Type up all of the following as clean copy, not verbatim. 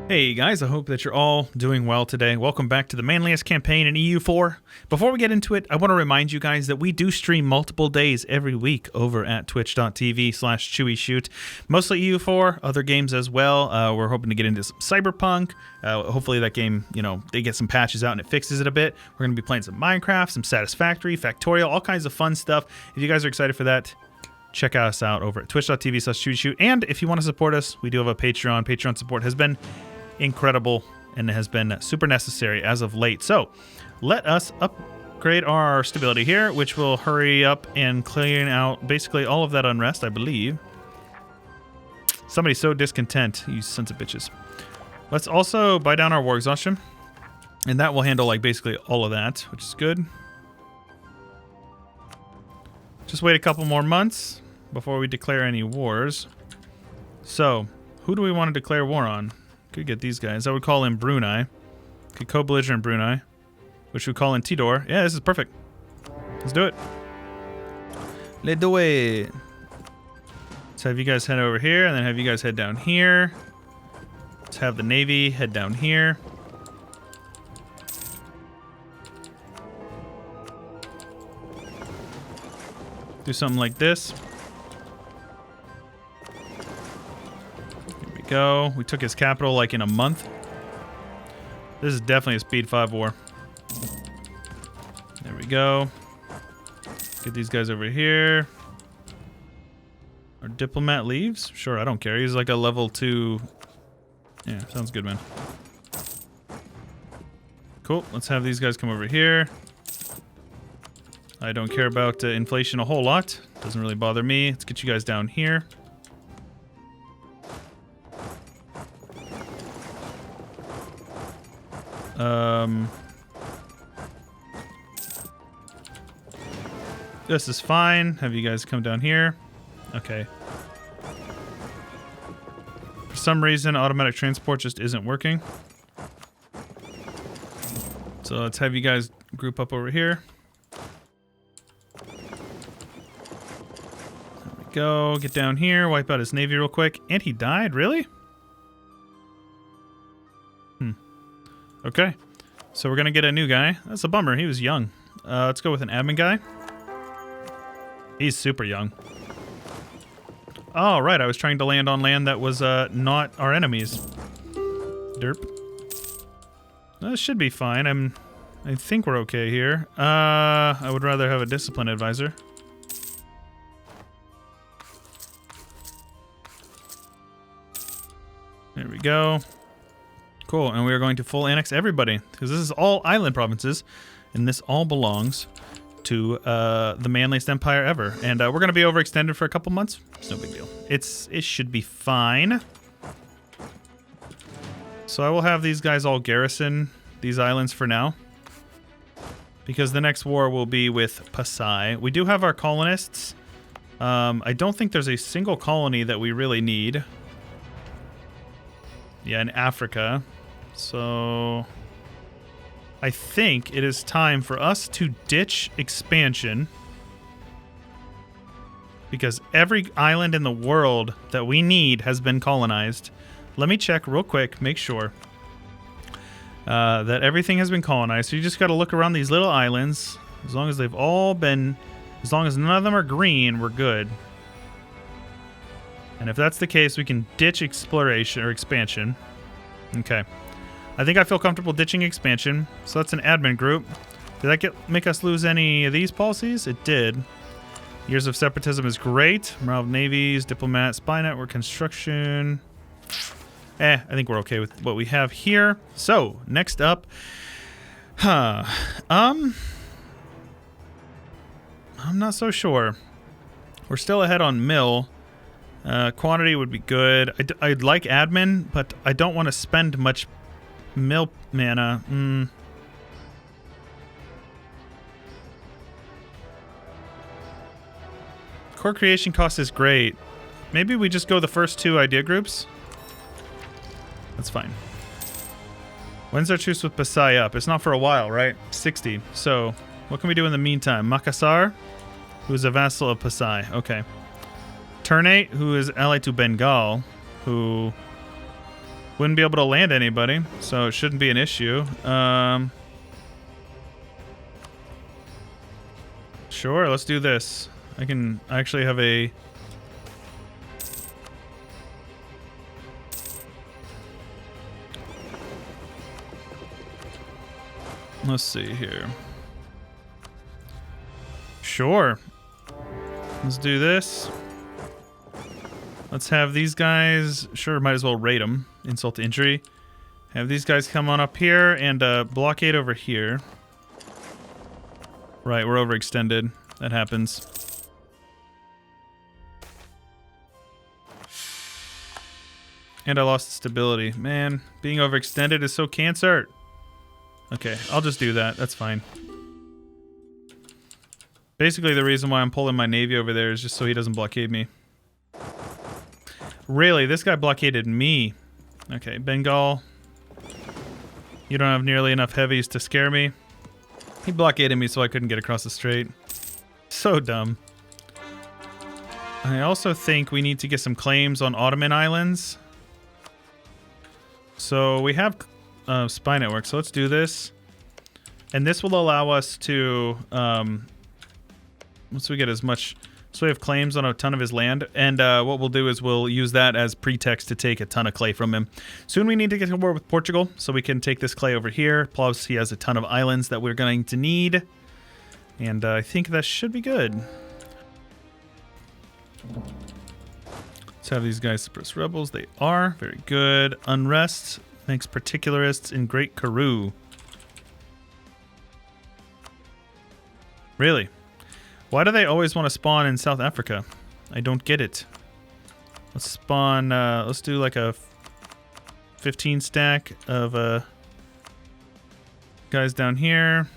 Hey guys, I hope that you're all doing well today. Welcome back to the manliest campaign in EU4. Before we get into it, I want to remind you guys that we do stream multiple days every week over at twitch.tv/Chewyshoot. Mostly EU4, other games as well. We're hoping to get into some Cyberpunk. Hopefully that game, they get some patches out and it fixes it a bit. We're going to be playing some Minecraft, some Satisfactory, Factorial, all kinds of fun stuff. If you guys are excited for that, check us out over at twitch.tv/Chewyshoot. And if you want to support us, we do have a Patreon. Patreon support has been incredible and has been super necessary as of late. So let us upgrade our stability here, which will hurry up and clean out basically all of that unrest, I believe. Somebody's so discontent, you sons of bitches. Let's also buy down our war exhaustion, and that will handle like basically all of that, which is good. Just wait a couple more months before we declare any wars. So who do we want to declare war on? Could get these guys. I would call in Brunei. Could co-belligerent Brunei, which we call in Tidor. Yeah, this is perfect. Let's do it. Let's do it. Let's have you guys head over here, and then have you guys head down here. Let's have the Navy head down here. Do something like this. Go. We took his capital like in a month. This is definitely a speed 5 war. There we go. Get these guys over here. Our diplomat leaves? Sure, I don't care. He's like a level 2. Yeah, sounds good, man. Cool. Let's have these guys come over here. I don't care about inflation a whole lot. Doesn't really bother me. Let's get you guys down here. This is fine. Have you guys come down here. Okay. For some reason, automatic transport just isn't working. So let's have you guys group up over here. There we go. Get down here. Wipe out his navy real quick. And he died? Really? Okay. So we're going to get a new guy. That's a bummer. He was young. Let's go with an admin guy. He's super young. Oh, right. I was trying to land on land that was not our enemies. Derp. This should be fine. I think we're okay here. I would rather have a discipline advisor. There we go. Cool, and we are going to full annex everybody, because this is all island provinces, and this all belongs to the manliest empire ever. And we're going to be overextended for a couple months. It's no big deal. It should be fine. So I will have these guys all garrison these islands for now, because the next war will be with Pasai. We do have our colonists. I don't think there's a single colony that we really need. Yeah, in Africa. So I think it is time for us to ditch expansion, because every island in the world that we need has been colonized. Let me check real quick, make sure that everything has been colonized. So you just got to look around these little islands. As long as they've all been, as long as none of them are green, we're good. And if that's the case, we can ditch exploration or expansion. Okay. I think I feel comfortable ditching expansion. So that's an admin group. Did that make us lose any of these policies? It did. Years of separatism is great. Morale of navies, diplomat, spy network, construction. I think we're okay with what we have here. So next up, I'm not so sure. We're still ahead on mill. Quantity would be good. I'd like admin, but I don't want to spend much mill mana. Core creation cost is great. Maybe we just go the first 2 idea groups. That's fine. When's our truce with Pasai up? It's not for a while, right? 60. So what can we do in the meantime? Makassar, who is a vassal of Pasai. Okay. Ternate, who is allied to Bengal, who Wouldn't be able to land anybody, so it shouldn't be an issue. Sure, let's do this. I actually have a... Let's see here. Sure. Let's do this. Let's have these guys... Sure, might as well raid them. Insult to injury. Have these guys come on up here and blockade over here. Right, we're overextended. That happens. And I lost stability. Man, being overextended is so cancer. Okay, I'll just do that. That's fine. Basically, the reason why I'm pulling my navy over there is just so he doesn't blockade me. Really? This guy blockaded me. Okay, Bengal. You don't have nearly enough heavies to scare me. He blockaded me so I couldn't get across the strait. So dumb. I also think we need to get some claims on Ottoman Islands. So we have spy network, so let's do this. And this will allow us to... once we get as much... So we have claims on a ton of his land, and what we'll do is we'll use that as pretext to take a ton of clay from him. Soon we need to get to war with Portugal, so we can take this clay over here. Plus he has a ton of islands that we're going to need, and I think that should be good. Let's have these guys suppress rebels. They are. Very good. Unrest makes particularists in Great Karoo. Really? Why do they always want to spawn in South Africa? I don't get it. Let's spawn, let's do like a 15 stack of guys down here.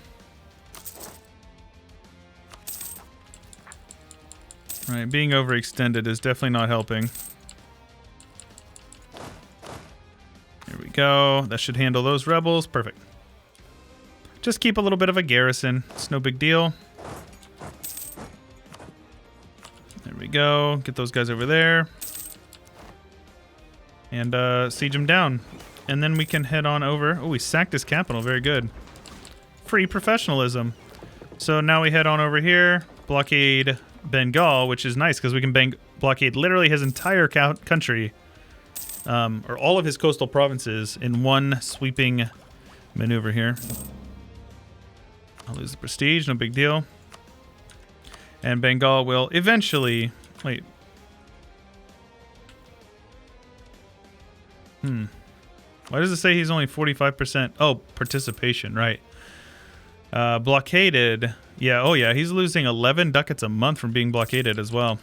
Alright, being overextended is definitely not helping. There we go. That should handle those rebels. Perfect. Just keep a little bit of a garrison. It's no big deal. There we go. Get those guys over there. And siege them down. And then we can head on over. Oh, we sacked his capital. Very good. Free professionalism. So now we head on over here. Blockade Bengal, which is nice because we can blockade literally his entire country. Or all of his coastal provinces in one sweeping maneuver here. I'll lose the prestige. No big deal. And Bengal will eventually... Wait. Why does it say he's only 45%? Oh, participation, right. Blockaded. Yeah, oh yeah, he's losing 11 ducats a month from being blockaded as well.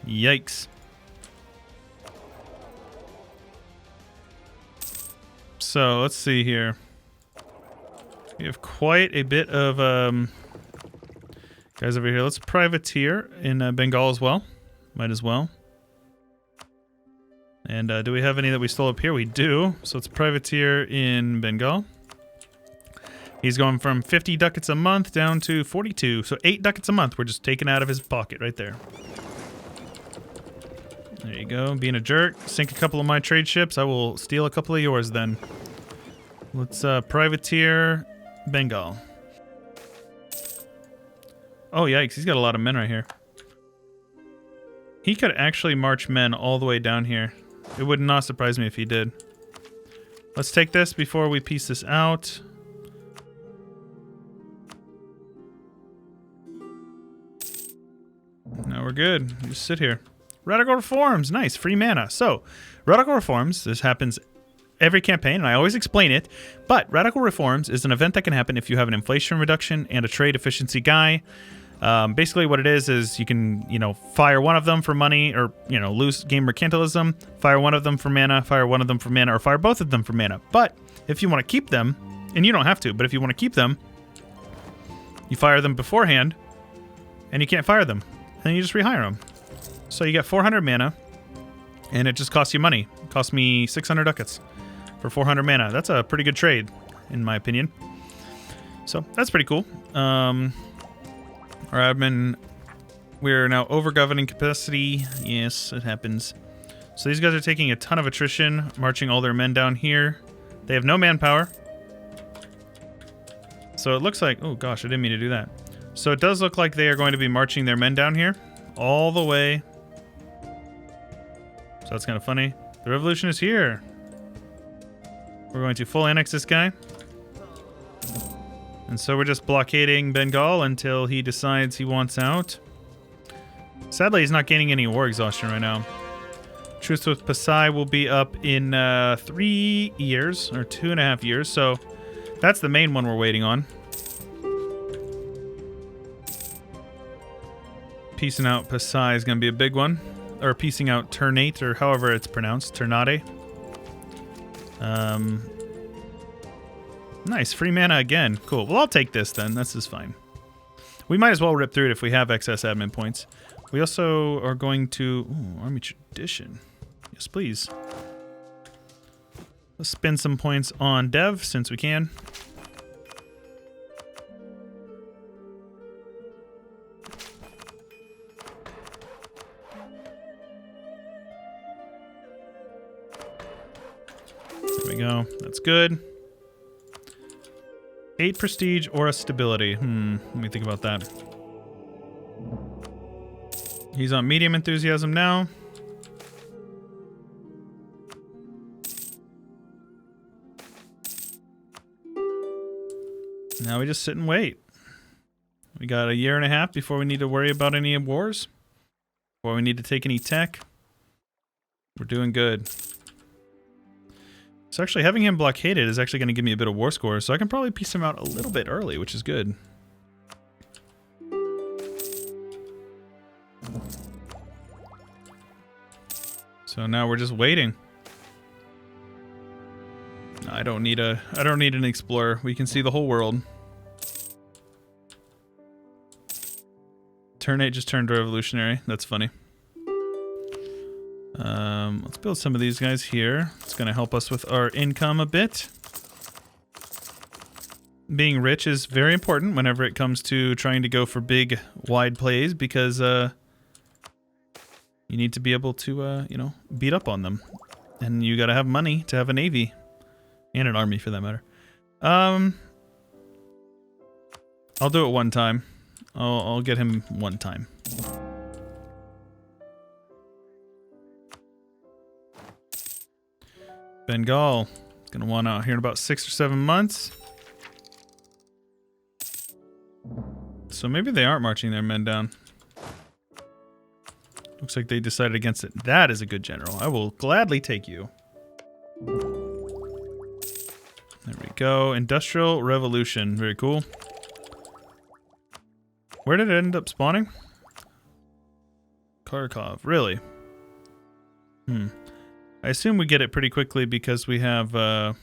Yikes. So, let's see here. We have quite a bit of guys over here. Let's privateer in Bengal as well. Might as well. And do we have any that we stole up here? We do. So let's privateer in Bengal. He's going from 50 ducats a month down to 42. So 8 ducats a month we're just taking out of his pocket right there. There you go. Being a jerk. Sink a couple of my trade ships. I will steal a couple of yours then. Let's privateer Bengal. Oh, yikes. He's got a lot of men right here. He could actually march men all the way down here. It would not surprise me if he did. Let's take this before we piece this out. Now we're good. Just sit here. Radical reforms. Nice. Free mana. So, radical reforms. This happens every campaign, and I always explain it. But radical reforms is an event that can happen if you have an inflation reduction and a trade efficiency guy. Basically what it is you can, fire one of them for money or, lose game mercantilism, fire one of them for mana, fire one of them for mana, or fire both of them for mana. But if you want to keep them, and you don't have to, but if you want to keep them, you fire them beforehand, and you can't fire them. And you just rehire them. So you get 400 mana, and it just costs you money. It cost me 600 ducats for 400 mana. That's a pretty good trade, in my opinion. So that's pretty cool. Our admin, we're now over governing capacity. Yes, it happens. So these guys are taking a ton of attrition, marching all their men down here. They have no manpower. So it looks like... Oh, gosh, I didn't mean to do that. So it does look like they are going to be marching their men down here all the way. So that's kind of funny. The revolution is here. We're going to full annex this guy. And so we're just blockading Bengal until he decides he wants out. Sadly, he's not gaining any war exhaustion right now. Truce with Pasai will be up in 3 years, or 2.5 years. So that's the main one we're waiting on. Peacing out Pasai is going to be a big one. Or peacing out Ternate, or however it's pronounced. Ternate. Nice. Free mana again. Cool. Well, I'll take this then. This is fine. We might as well rip through it if we have excess admin points. We also are going to... Ooh, Army Tradition. Yes, please. Let's spend some points on Dev, since we can. There we go. That's good. 8 prestige or a stability. Let me think about that. He's on medium enthusiasm now. Now we just sit and wait. We got 1.5 years before we need to worry about any wars. Before we need to take any tech. We're doing good. So actually having him blockaded is actually going to give me a bit of war score, so I can probably piece him out a little bit early, which is good. So now we're just waiting. I don't need an explorer. We can see the whole world. Turn 8 just turned revolutionary. That's funny. Let's build some of these guys here. It's going to help us with our income a bit. Being rich is very important whenever it comes to trying to go for big, wide plays, because you need to be able to, you know, beat up on them. And you got to have money to have a navy. And an army, for that matter. I'll do it one time. I'll get him one time. Bengal is going to want out here in about 6 or 7 months. So maybe they aren't marching their men down. Looks like they decided against it. That is a good general. I will gladly take you. There we go. Industrial Revolution. Very cool. Where did it end up spawning? Kharkov. Really? I assume we get it pretty quickly because we have... I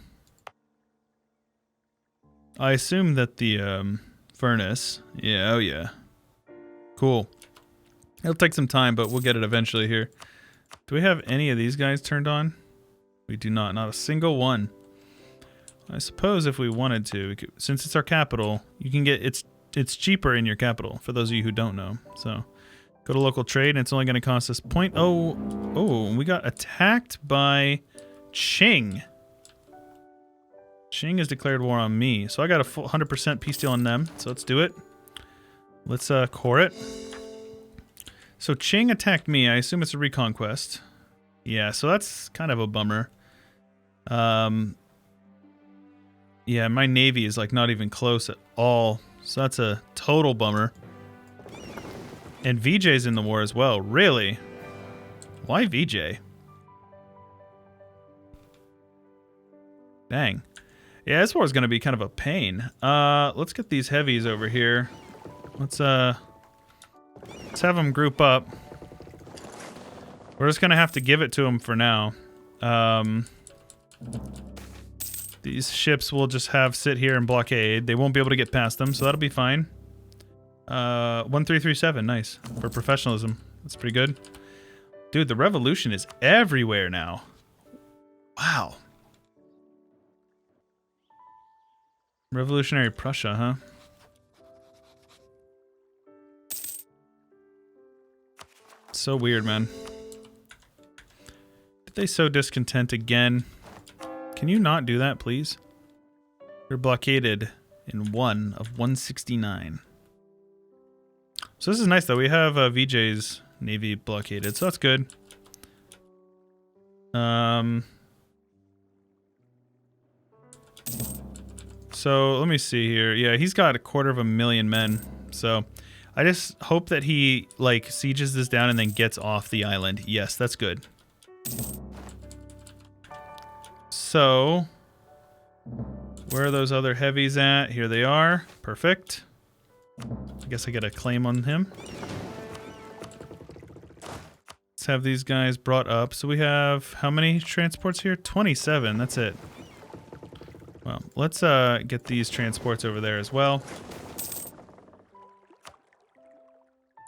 assume that the furnace... Yeah, oh yeah. Cool. It'll take some time, but we'll get it eventually here. Do we have any of these guys turned on? We do not. Not a single one. I suppose if we wanted to, we could, since it's our capital, you can get... It's cheaper in your capital, for those of you who don't know. So, go to local trade, and it's only going to cost us 0.0... Oh, we got attacked by Qing. Qing has declared war on me. So I got a full 100% peace deal on them. So let's do it. Let's core it. So Qing attacked me. I assume it's a reconquest. Yeah, so that's kind of a bummer. Yeah, my navy is like not even close at all. So that's a total bummer. And VJ's in the war as well. Really? Why VJ? Dang. Yeah, this war is going to be kind of a pain. Let's get these heavies over here. Let's have them group up. We're just going to have to give it to them for now. These ships will just have sit here and blockade. They won't be able to get past them, so that'll be fine. 1337, nice. For professionalism. That's pretty good. Dude, the revolution is everywhere now. Wow. Revolutionary Prussia, huh? So weird, man. they sow discontent again? Can you not do that, please? They're blockaded in 1 of 169. So this is nice, though. We have VJ's Navy blockaded, so that's good. So let me see here. Yeah, he's got 250,000 men. So I just hope that he like sieges this down and then gets off the island. Yes, that's good. So where are those other heavies at? Here they are. Perfect. I guess I get a claim on him. Let's have these guys brought up. So we have how many transports here? 27. That's it. Well, let's get these transports over there as well.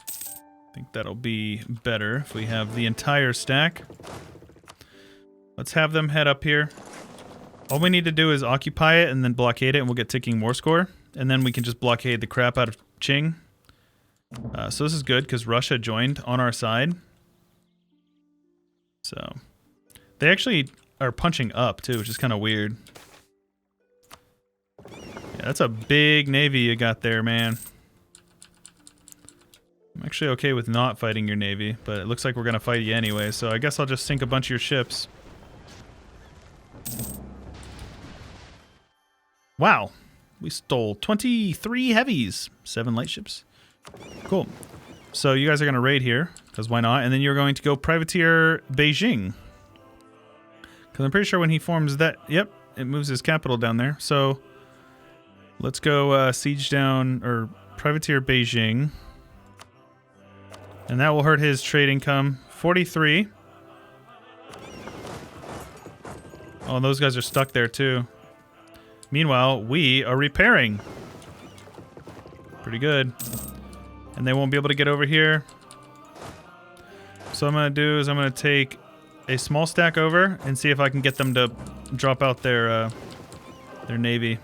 I think that'll be better if we have the entire stack. Let's have them head up here. All we need to do is occupy it and then blockade it, and we'll get ticking war score. And then we can just blockade the crap out of Qing. So this is good because Russia joined on our side. So they actually are punching up too, which is kind of weird. Yeah, that's a big navy you got there, man. I'm actually okay with not fighting your navy, but it looks like we're going to fight you anyway, so I guess I'll just sink a bunch of your ships. Wow. We stole 23 heavies, 7 light ships. Cool. So you guys are going to raid here, because why not? And then you're going to go privateer Beijing. Because I'm pretty sure when he forms that... Yep, it moves his capital down there. So let's go siege down, or privateer Beijing. And that will hurt his trade income. 43. Oh, those guys are stuck there too. Meanwhile, we are repairing. Pretty good. And they won't be able to get over here. So what I'm going to do is I'm going to take a small stack over and see if I can get them to drop out their navy.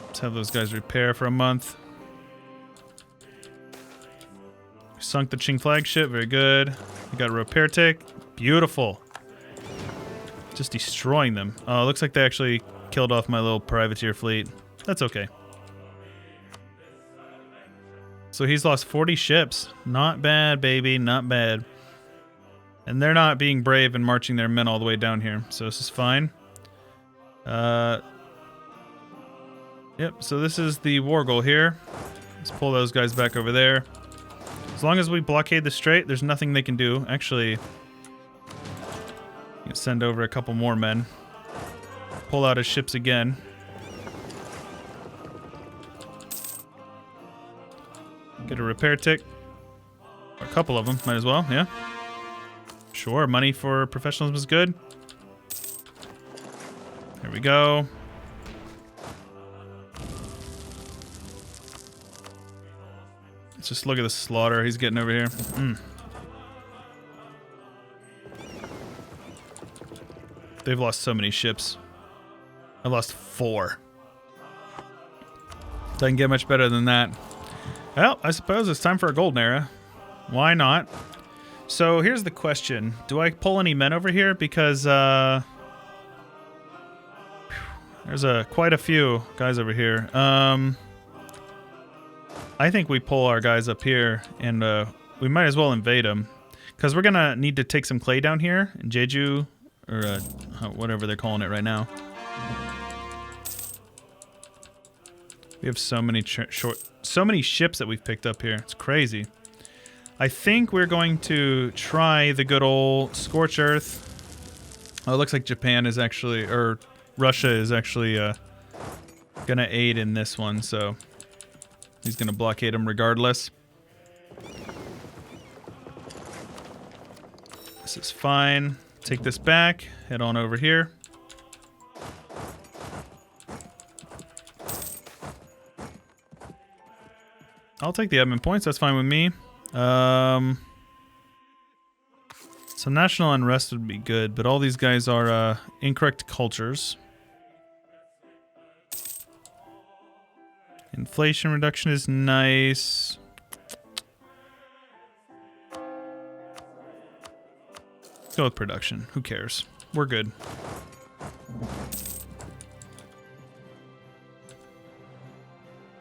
Let's have those guys repair for a month. Sunk the Qing flagship, very good. We got a repair tick, beautiful. Just destroying them. Oh, it looks like they actually killed off my little privateer fleet. That's okay. So he's lost 40 ships. Not bad, baby, not bad. And they're not being brave and marching their men all the way down here, so this is fine. Yep, so this is the war goal here. Let's pull those guys back over there. As long as we blockade the strait, there's nothing they can do. Actually, send over a couple more men. Pull out his ships again. Get a repair tick. A couple of them, might as well, yeah. Sure, money for professionalism is good. There we go. Let's just look at the slaughter he's getting over here. They've lost so many ships. I lost 4. Doesn't get much better than that. Well, I suppose it's time for a golden era. Why not? So here's the question. Do I pull any men over here? Because there's quite a few guys over here. I think we pull our guys up here, and we might as well invade them. Because we're going to need to take some clay down here in Jeju, or whatever they're calling it right now. We have so many so many ships that we've picked up here. It's crazy. I think we're going to try the good old Scorch Earth. Oh, it looks like Japan is actually, or Russia is actually going to aid in this one, so he's going to blockade them regardless. This is fine. Take this back. Head on over here. I'll take the admin points. That's fine with me. Some national unrest would be good, but all these guys are incorrect cultures. Inflation reduction is nice. Let's go with production. Who cares? We're good.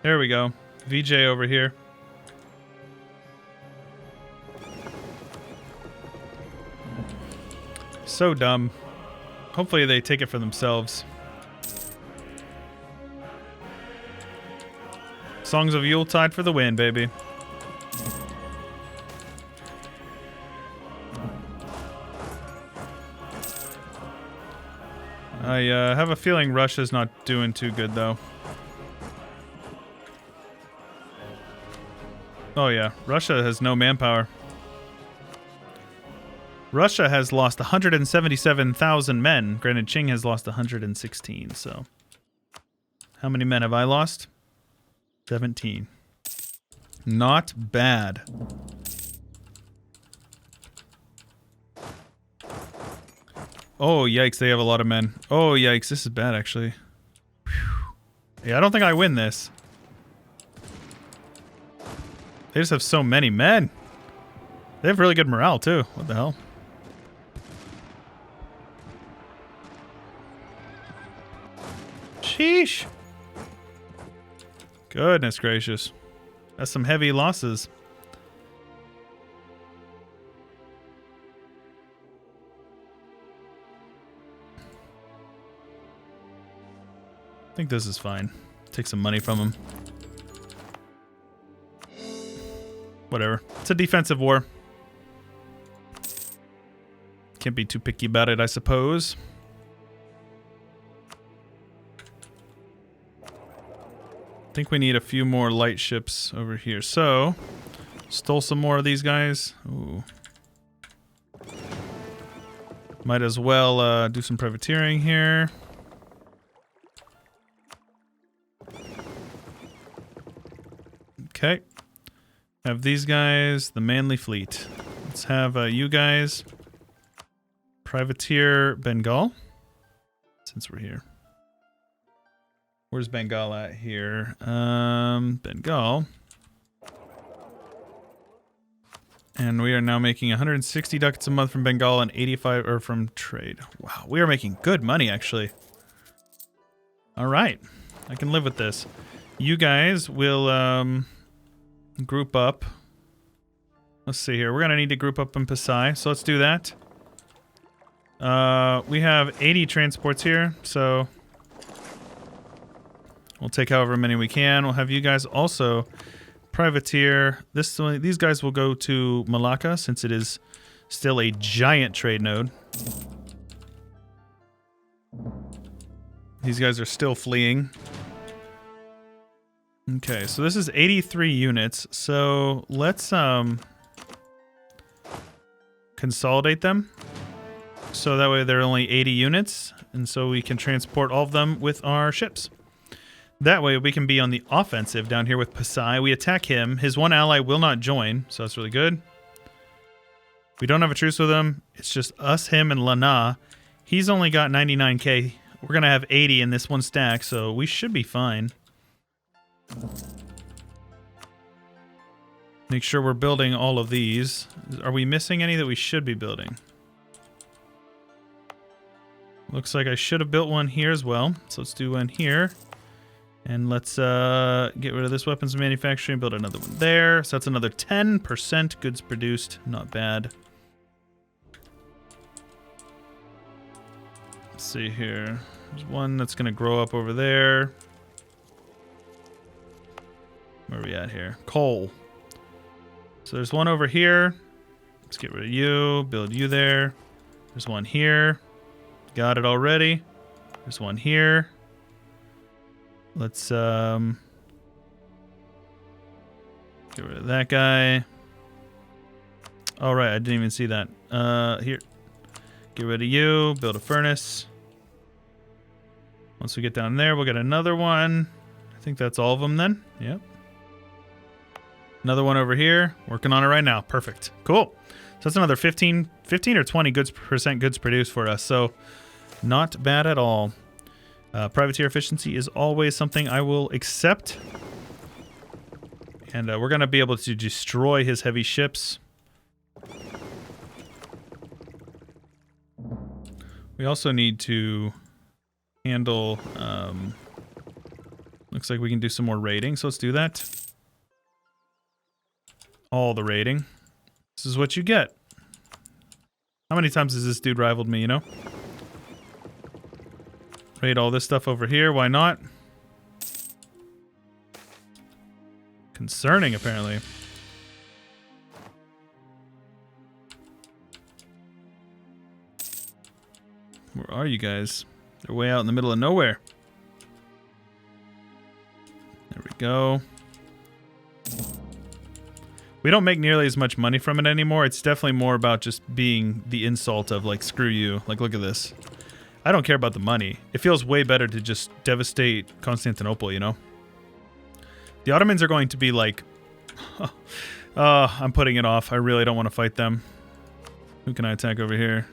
There we go. VJ over here. So dumb. Hopefully they take it for themselves. Songs of Yuletide for the win, baby. I have a feeling Russia's not doing too good, though. Oh yeah, Russia has no manpower. Russia has lost 177,000 men. Granted, Qing has lost 116, so... How many men have I lost? 17. Not bad. Oh, yikes, they have a lot of men. Oh, yikes, this is bad, actually. Whew. Yeah, I don't think I win this. They just have so many men. They have really good morale, too. What the hell? Sheesh. Goodness gracious. That's some heavy losses. I think this is fine. Take some money from him. Whatever. It's a defensive war. Can't be too picky about it, I suppose. I think we need a few more light ships over here. So, stole some more of these guys. Ooh. Might as well do some privateering here. Okay. Have these guys, the Manly Fleet. Let's have you guys privateer Bengal, since we're here. Where's Bengal at here? Bengal. And we are now making 160 ducats a month from Bengal and 85 or from trade. Wow, we are making good money actually. All right, I can live with this. You guys will group up. Let's see here. We're gonna need to group up in Pasai, so let's do that. We have 80 transports here, so we'll take however many we can. We'll have you guys also privateer. These guys will go to Malacca since it is still a giant trade node. These guys are still fleeing. Okay, so this is 83 units. So let's consolidate them. So that way they're only 80 units, and so we can transport all of them with our ships. That way we can be on the offensive down here with Pasai. We attack him. His one ally will not join, so that's really good. We don't have a truce with him. It's just us, him, and Lana. He's only got 99k. We're going to have 80 in this one stack, so we should be fine. Make sure we're building all of these. Are we missing any that we should be building? Looks like I should have built one here as well. So let's do one here. And let's get rid of this weapons manufacturing, build another one there. So that's another 10% goods produced. Not bad. Let's see here. There's one that's going to grow up over there. Where are we at here? Coal. So there's one over here. Let's get rid of you. Build you there. There's one here. Got it already. There's one here. Let's get rid of that guy. All right, I didn't even see that. Here. Get rid of you. Build a furnace. Once we get down there, we'll get another one. I think that's all of them then. Yep. Another one over here. Working on it right now. Perfect. Cool. So that's another 15 or 20 percent goods produced for us. So not bad at all. Privateer efficiency is always something I will accept. And we're going to be able to destroy his heavy ships. We also need to handle... looks like we can do some more raiding, so let's do that. All the raiding. This is what you get. How many times has this dude rivaled me, you know? Raid all this stuff over here, why not? Concerning, apparently. Where are you guys? They're way out in the middle of nowhere. There we go. We don't make nearly as much money from it anymore. It's definitely more about just being the insult of, like, screw you. Like, look at this. I don't care about the money. It feels way better to just devastate Constantinople, you know? The Ottomans are going to be like... I'm putting it off. I really don't want to fight them. Who can I attack over here?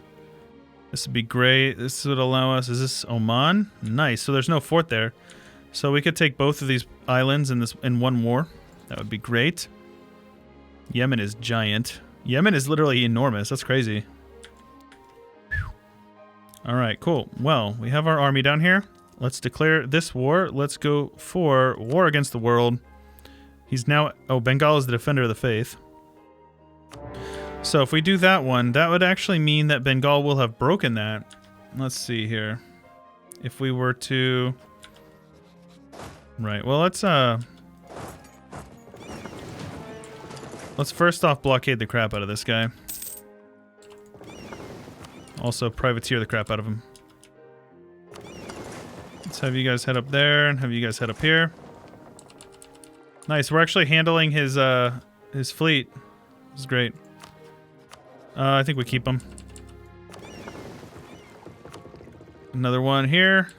This would be great. This would allow us... Is this Oman? Nice. So there's no fort there. So we could take both of these islands in one war. That would be great. Yemen is giant. Yemen is literally enormous. That's crazy. Alright, cool. Well, we have our army down here. Let's declare this war. Let's go for war against the world. He's now... Oh, Bengal is the defender of the faith. So if we do that one, that would actually mean that Bengal will have broken that. Let's see here. If we were to... Right, well, let's first off blockade the crap out of this guy. Also privateer the crap out of him. Let's have you guys head up there and have you guys head up here. Nice, we're actually handling his fleet. This is great. I think we keep him. Another one here.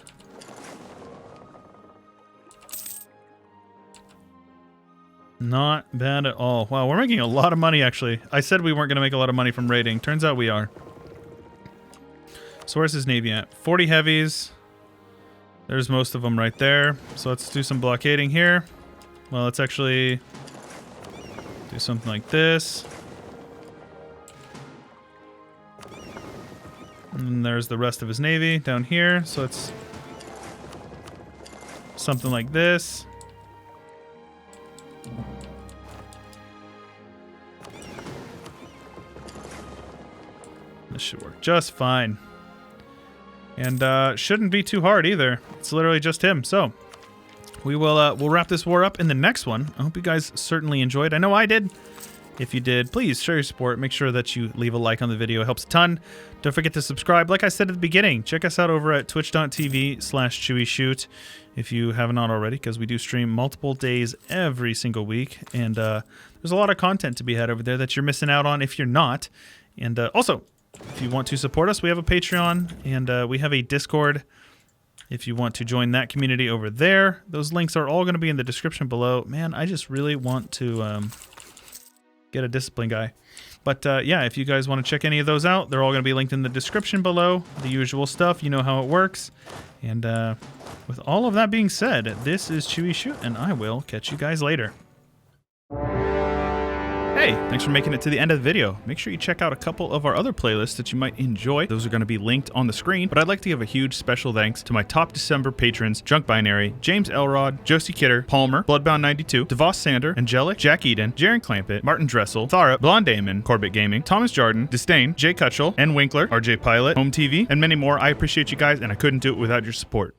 Not bad at all. Wow, we're making a lot of money, actually. I said we weren't going to make a lot of money from raiding. Turns out we are. So where's his navy at? 40 heavies. There's most of them right there. So let's do some blockading here. Well, let's actually do something like this. And there's the rest of his navy down here. So it's something like this. This should work just fine. And shouldn't be too hard either. It's literally just him. So we will we'll wrap this war up in the next one. I hope you guys certainly enjoyed. I know I did. If you did, please show your support. Make sure that you leave a like on the video. It helps a ton. Don't forget to subscribe. Like I said at the beginning, check us out over at twitch.tv/Chewyshoot if you haven't already, because we do stream multiple days every single week. And there's a lot of content to be had over there that you're missing out on if you're not. And also, if you want to support us, we have a Patreon and we have a Discord. If you want to join that community over there, those links are all going to be in the description below. Man, I just really want to get a discipline guy. But yeah, if you guys want to check any of those out, they're all going to be linked in the description below. The usual stuff, you know how it works. And with all of that being said, this is Chewyshoot, and I will catch you guys later. Hey, thanks for making it to the end of the video. Make sure you check out a couple of our other playlists that you might enjoy. Those are going to be linked on the screen. But I'd like to give a huge special thanks to my top December patrons: Junk Binary, James Elrod, Josie Kidder, Palmer, Bloodbound92, Devos Sander, Angelic, Jack Eden, Jaren Clampett, Martin Dressel, Thara, Blonde Damon, Corbett Gaming, Thomas Jarden, Disdain, Jay Cutchell, N Winkler, RJ Pilot, Home TV, and many more. I appreciate you guys, and I couldn't do it without your support.